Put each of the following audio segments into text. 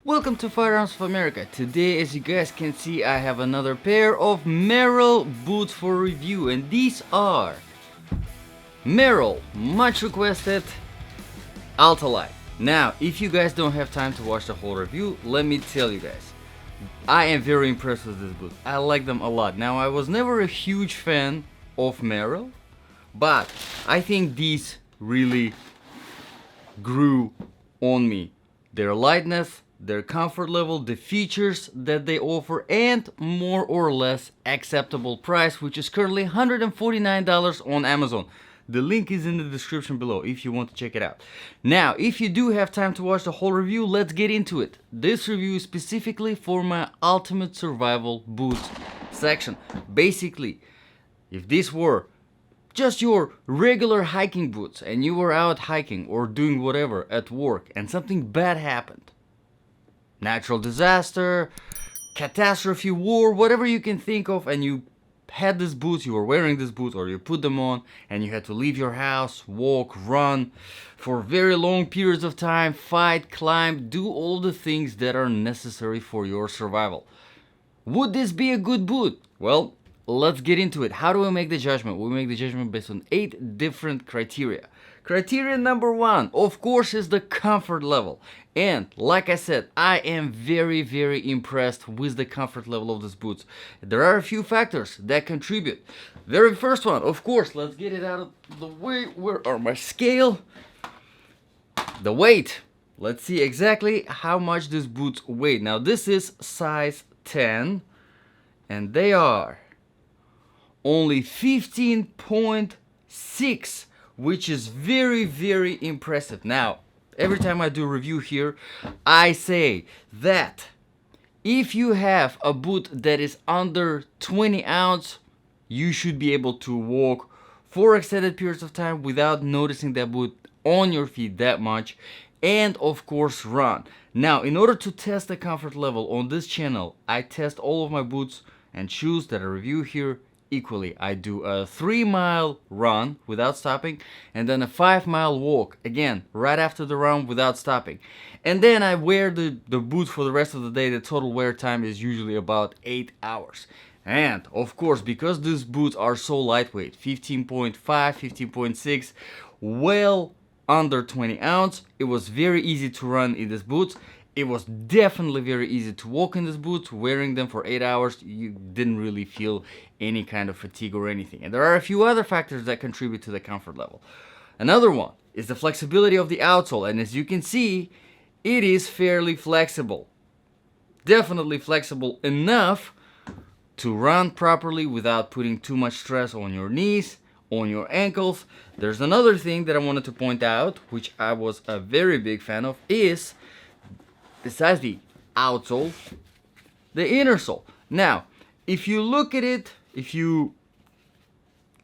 Welcome to Firearms of America. Today, as you guys can see, I have another pair of Merrell boots for review, and these are Merrell, much requested Altalight. Now, if you guys don't have time to watch the whole review, let me tell you guys, I am very impressed with this boot. I like them a lot. Now, I was never a huge fan of Merrell, but I think these really grew on me. Their lightness, their comfort level, the features that they offer, and more or less acceptable price, which is currently $149 on Amazon. The link is in the description below if you want to check it out. Now, if you do have time to watch the whole review, let's get into it. This review is specifically for my ultimate survival boots section. Basically, if this were just your regular hiking boots and you were out hiking or doing whatever at work and something bad happened, natural disaster, catastrophe, war, whatever you can think of, and you had these boots, you were wearing these boots, or you put them on and you had to leave your house, walk, run for very long periods of time, fight, climb, do all the things that are necessary for your survival. Would this be a good boot? Well, let's get into it. How do we make the judgment? We make the judgment based on 8 different criteria. Criteria number 1, of course, is the comfort level. And like I said, I am very impressed with the comfort level of these boots. There are a few factors that contribute. Very first one, of course, let's get it out of the way. Where are my scale? The weight. Let's see exactly how much these boots weigh. Now this is size 10 and they are only 15.6, which is very impressive. Now, every time I do a review here, I say that if you have a boot that is under 20 ounce, you should be able to walk for extended periods of time without noticing that boot on your feet that much, and of course run. Now, in order to test the comfort level on this channel, I test all of my boots and shoes that I review here equally. I do a 3-mile run without stopping, and then a 5-mile walk, again right after the run without stopping, and then I wear the boot for the rest of the day. The total wear time is usually about 8 hours. And of course, because these boots are so lightweight, 15.5, 15.6, well under 20 ounce, it was very easy to run in these boots. It was definitely very easy to walk in these boots. Wearing them for 8 hours, you didn't really feel any kind of fatigue or anything. And there are a few other factors that contribute to the comfort level. Another one is the flexibility of the outsole. And as you can see, it is fairly flexible. Definitely flexible enough to run properly without putting too much stress on your knees, on your ankles. There's another thing that I wanted to point out, which I was a very big fan of, is besides the outsole, the inner sole. Now, if you look at it, if you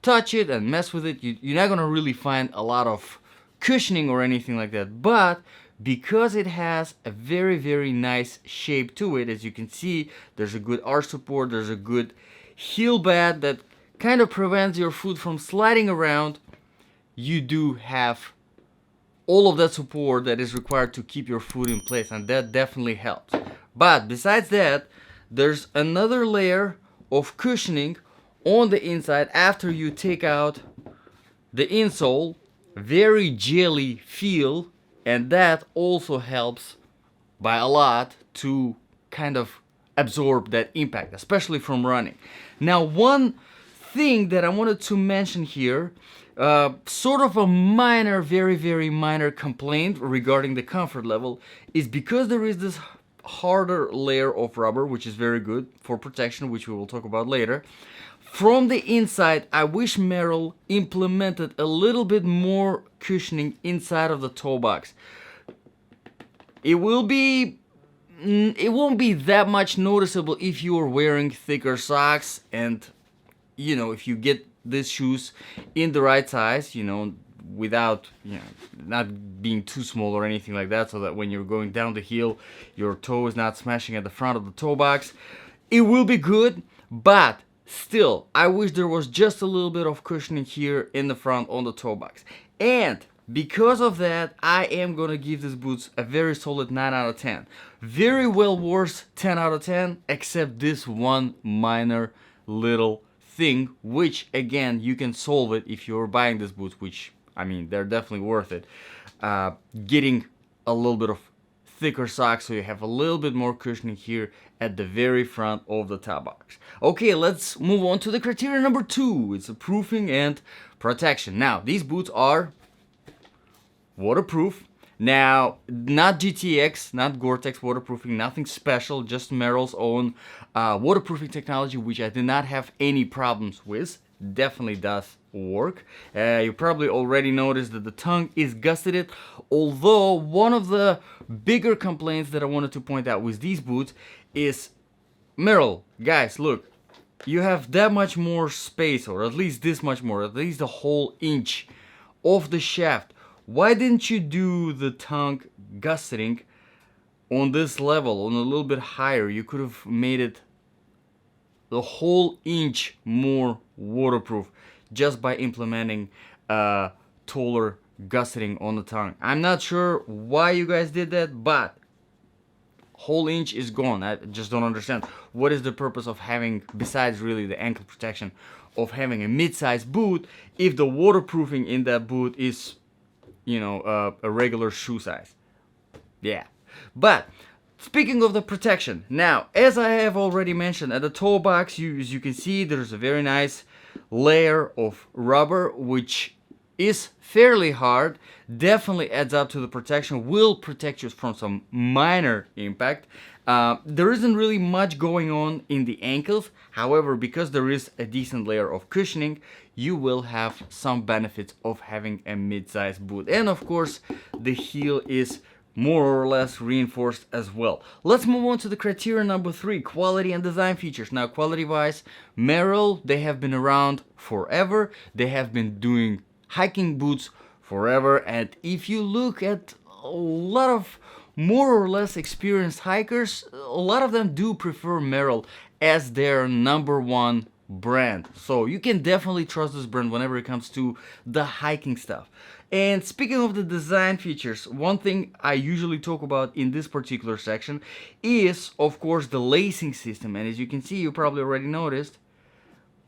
touch it and mess with it, you're not gonna really find a lot of cushioning or anything like that. But because it has a very nice shape to it, as you can see, there's a good arch support, there's a good heel pad that kind of prevents your foot from sliding around. You do have all of that support that is required to keep your foot in place, and that definitely helps. But besides that, there's another layer of cushioning on the inside after you take out the insole. Very jelly feel, and that also helps by a lot to kind of absorb that impact, especially from running. Now, one thing that I wanted to mention here, sort of a minor, very minor complaint regarding the comfort level, is because there is this harder layer of rubber, which is very good for protection, which we will talk about later. From the inside, I wish Merrell implemented a little bit more cushioning inside of the toe box. It won't be that much noticeable if you are wearing thicker socks, and you know, if you get these shoes in the right size, you know, without, you know, not being too small or anything like that, so that when you're going down the hill, your toe is not smashing at the front of the toe box. It will be good, but still, I wish there was just a little bit of cushioning here in the front on the toe box. And because of that, I am gonna give these boots a very solid 9 out of 10. Very well worth 10 out of 10, except this one minor little thing, which again you can solve it if you're buying these boots, which I mean they're definitely worth it. Getting a little bit of thicker socks so you have a little bit more cushioning here at the very front of the top box. Okay, let's move on to the criteria number 2. It's a proofing and protection. Now these boots are waterproof. Now, not GTX, not Gore-Tex waterproofing, nothing special, just Merrell's own waterproofing technology, which I did not have any problems with. Definitely does work. You probably already noticed that the tongue is gusseted, although one of the bigger complaints that I wanted to point out with these boots is, Merrell, guys, look, you have that much more space, or at least this much more, at least a whole inch of the shaft. Why didn't you do the tongue gusseting on this level, on a little bit higher? You could have made it the whole inch more waterproof just by implementing taller gusseting on the tongue. I'm not sure why you guys did that, but whole inch is gone. I just don't understand. What is the purpose of having, besides really the ankle protection, of having a mid-size boot if the waterproofing in that boot is, you know, a regular shoe size? Yeah. But speaking of the protection, now, as I have already mentioned, at the toe box, as you can see, there's a very nice layer of rubber, which is fairly hard, definitely adds up to the protection, will protect you from some minor impact. There isn't really much going on in the ankles. However, because there is a decent layer of cushioning, you will have some benefits of having a mid-sized boot. And of course, the heel is more or less reinforced as well. Let's move on to the criteria number 3, quality and design features. Now, quality-wise, Merrell, they have been around forever. They have been doing hiking boots forever. And if you look at a lot of more or less experienced hikers, a lot of them do prefer Merrell as their number one brand. So you can definitely trust this brand whenever it comes to the hiking stuff. And speaking of the design features, one thing I usually talk about in this particular section is, of course, the lacing system. And as you can see, you probably already noticed,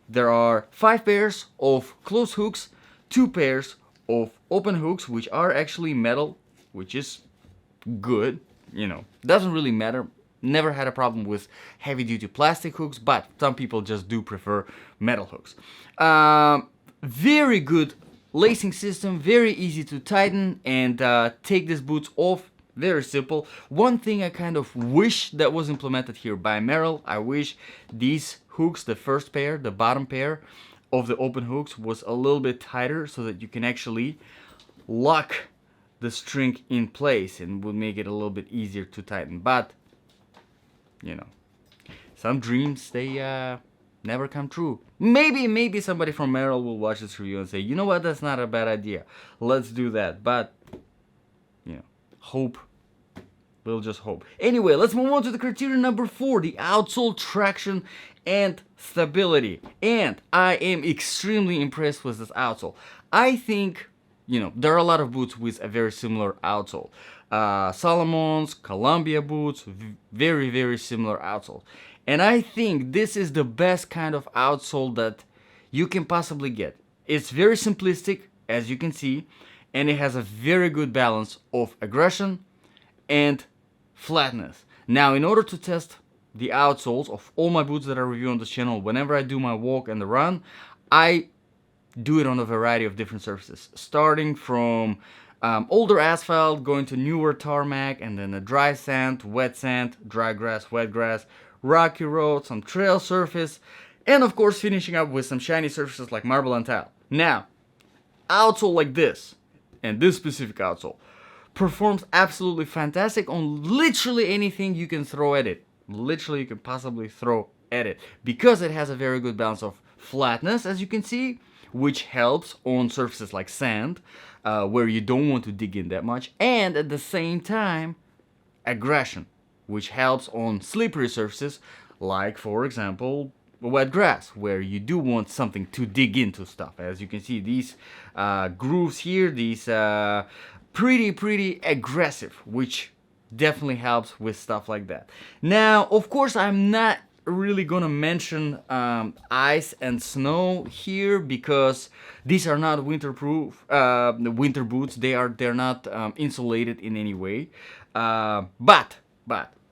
there are 5 pairs of closed hooks, 2 pairs of open hooks, which are actually metal, which is good, you know, doesn't really matter. Never had a problem with heavy duty plastic hooks, but some people just do prefer metal hooks. Very good lacing system, very easy to tighten and take these boots off. Very simple. One thing I kind of wish that was implemented here by Merrell, I wish these hooks, the first pair, the bottom pair of the open hooks, was a little bit tighter so that you can actually lock the string in place and would make it a little bit easier to tighten. But you know, some dreams, they never come true. Maybe somebody from Merrell will watch this review and say, you know what, that's not a bad idea, let's do that. But you know, hope, we'll just hope. Anyway, let's move on to the criteria number 4, the outsole traction and stability. And I am extremely impressed with this outsole. I think, you know, there are a lot of boots with a very similar outsole. Salomon's, Columbia boots, very, very similar outsole. And I think this is the best kind of outsole that you can possibly get. It's very simplistic, as you can see, and it has a very good balance of aggression and flatness. Now, in order to test the outsoles of all my boots that I review on this channel, whenever I do my walk and the run, I do it on a variety of different surfaces, starting from older asphalt, going to newer tarmac, and then a dry sand, wet sand, dry grass, wet grass, rocky road, some trail surface, and of course finishing up with some shiny surfaces like marble and tile. Now, outsole like this, and this specific outsole, performs absolutely fantastic on literally anything you can throw at it. Literally you can possibly throw at it, because it has a very good balance of flatness, as you can see, which helps on surfaces like sand, where you don't want to dig in that much, and at the same time, aggression, which helps on slippery surfaces, like for example, wet grass, where you do want something to dig into stuff. As you can see, these grooves here, these pretty aggressive, which definitely helps with stuff like that. Now, of course, I'm not really gonna mention ice and snow here because these are not winterproof winter boots. They're not insulated in any way. But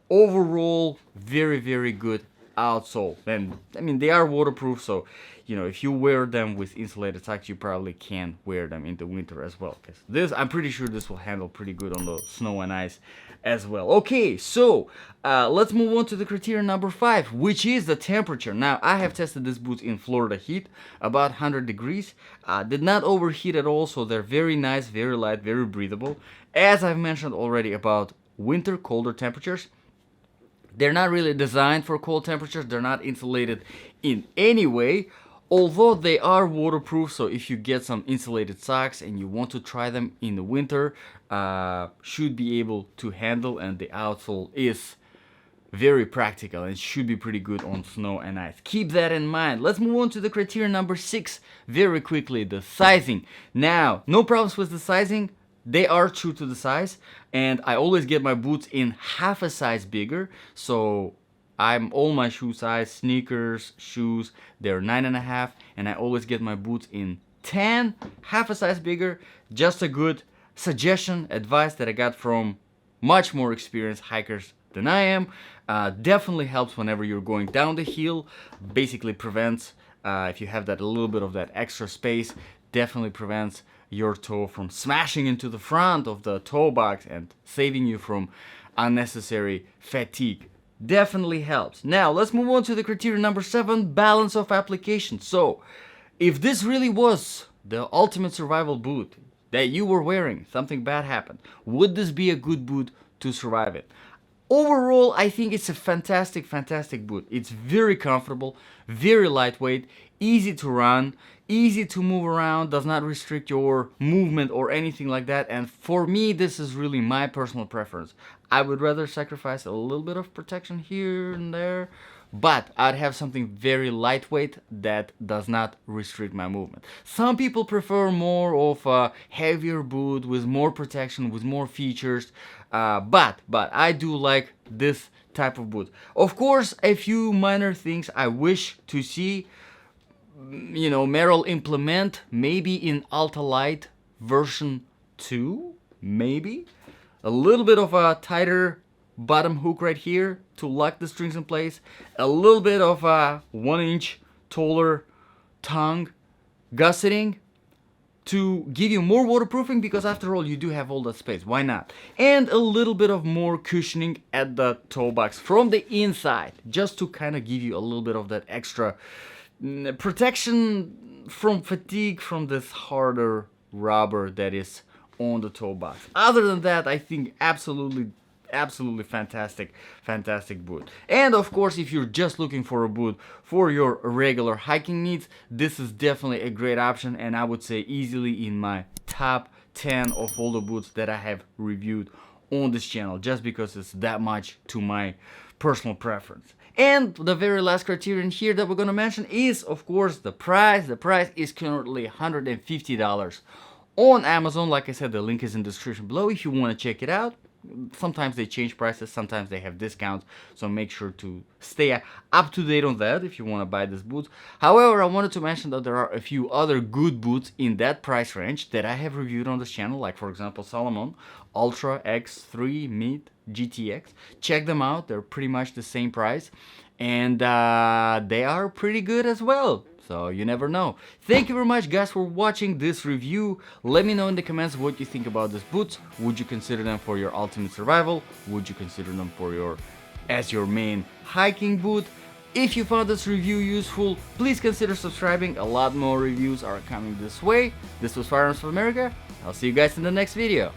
overall, very good outsole. And I mean, they are waterproof, so you know, if you wear them with insulated socks, you probably can wear them in the winter as well. Because this, I'm pretty sure this will handle pretty good on the snow and ice as well. Okay, so let's move on to the criteria number 5, which is the temperature. Now, I have tested these boots in Florida heat, about 100 degrees. Did not overheat at all, so they're very nice, very light, very breathable. As I've mentioned already about winter, colder temperatures, they're not really designed for cold temperatures. They're not insulated in any way, although they are waterproof. So if you get some insulated socks and you want to try them in the winter, should be able to handle, and the outsole is very practical and should be pretty good on snow and ice. Keep that in mind. Let's move on to the criteria number 6 very quickly, the sizing. Now, no problems with the sizing. They are true to the size, and I always get my boots in half a size bigger. So I'm all my shoe size, sneakers, shoes, they're 9.5, and I always get my boots in 10, half a size bigger. Just a good suggestion, advice that I got from much more experienced hikers than I am. Definitely helps whenever you're going down the hill. Basically prevents, if you have that a little bit of that extra space, definitely prevents your toe from smashing into the front of the toe box and saving you from unnecessary fatigue. Definitely helps. Now, let's move on to the criteria number 7, balance of application. So, if this really was the ultimate survival boot that you were wearing, something bad happened, would this be a good boot to survive it? Overall, I think it's a fantastic boot. It's very comfortable, very lightweight, easy to run, easy to move around, does not restrict your movement or anything like that. And for me, this is really my personal preference. I would rather sacrifice a little bit of protection here and there, but I'd have something very lightweight that does not restrict my movement. Some people prefer more of a heavier boot with more protection, with more features, but I do like this type of boot. Of course, a few minor things I wish to see, you know, Merrell implement, maybe in Altalight version 2, maybe. A little bit of a tighter bottom hook right here to lock the strings in place. A little bit of a 1-inch taller tongue gusseting to give you more waterproofing, because after all, you do have all that space. Why not? And a little bit of more cushioning at the toe box from the inside, just to kind of give you a little bit of that extra protection from fatigue from this harder rubber that is on the toe box. Other than that, I think absolutely fantastic boot. And of course, if you're just looking for a boot for your regular hiking needs, this is definitely a great option, and I would say easily in my top 10 of all the boots that I have reviewed on this channel, just because it's that much to my personal preference. And the very last criterion here that we're gonna mention is, of course, the price. The price is currently $150 on Amazon. Like I said, the link is in the description below if you want to check it out. Sometimes they change prices, sometimes they have discounts, so make sure to stay up to date on that if you want to buy this boot. However, I wanted to mention that there are a few other good boots in that price range that I have reviewed on this channel, like for example Salomon Ultra X3 Mid GTX. Check them out, they're pretty much the same price, and they are pretty good as well. So you never know. Thank you very much, guys, for watching this review. Let me know in the comments what you think about these boots. Would you consider them for your ultimate survival? Would you consider them for your main hiking boot? If you found this review useful, please consider subscribing. A lot more reviews are coming this way. This was Firearms of America. I'll see you guys in the next video.